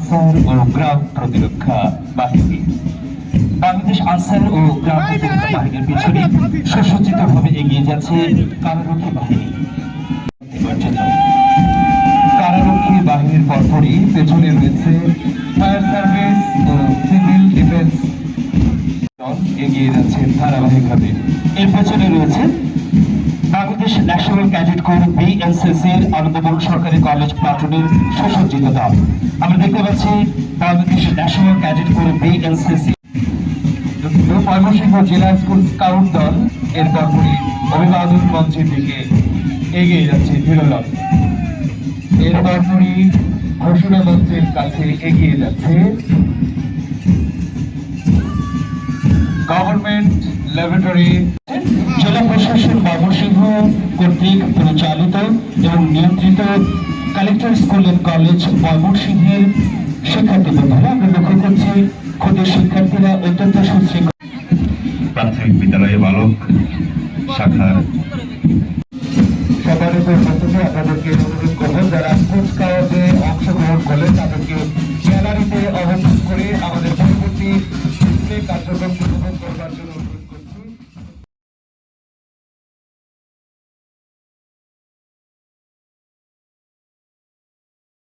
Answer ও গ্রাম প্রতিরক্ষা বাহিনী। বাংলাদেশ আনসার ও গ্রাম প্রতিরক্ষা বাহিনীর পিছনে সুসজ্জিতভাবে এগিয়ে যাচ্ছে কারারক্ষী বাহিনী। কারারক্ষী বাহিনীর পরপরই পেছনে রয়েছে ফায়ার সার্ভিস ও সিভিল ডিফেন্স দল এগিয়ে যাচ্ছে ধারাবাহিকভাবে। এর পেছনে রয়েছে বাংলাদেশ ন্যাশনাল ক্যাডেট কোর বিএনসিসির আনন্দমোহন সরকারি কলেজ প্লাটুনের সুসজ্জিত দল। আমরা দেখতে পাচ্ছি Bangladesh national cadet corps BNCC Mymensingh জেলা স্কুল স্কাউট দল এর পরপরই অভিবাদন মঞ্চের দিকে এগিয়ে যাচ্ছে ধীরলভ। এর পরপরই ঘোষণা মঞ্চের কাছে এগিয়ে যাচ্ছে গভর্নমেন্ট ল্যাবরেটরি। জেলা প্রশাসন ময়মনসিংহ কর্তৃক পরিচালিত এবং নিয়ন্ত্রিত কালেক্টর স্কুল এন্ড কলেজ ময়মনসিংহের শিক্ষার্থী বন্ধুরা, আমরা লক্ষ্য করছি ক্ষুদ্র শিক্ষার্থীরা অত্যন্ত সুশৃঙ্খল। প্রাথমিক বিদ্যালয়ে বালক শাখার সম্মানিত উপস্থিতি, আপনাদেরকে অনুরোধ করবো যারা কুচকাওয়াজে অংশগ্রহণ করলেন তাদেরকে গ্যালারিতে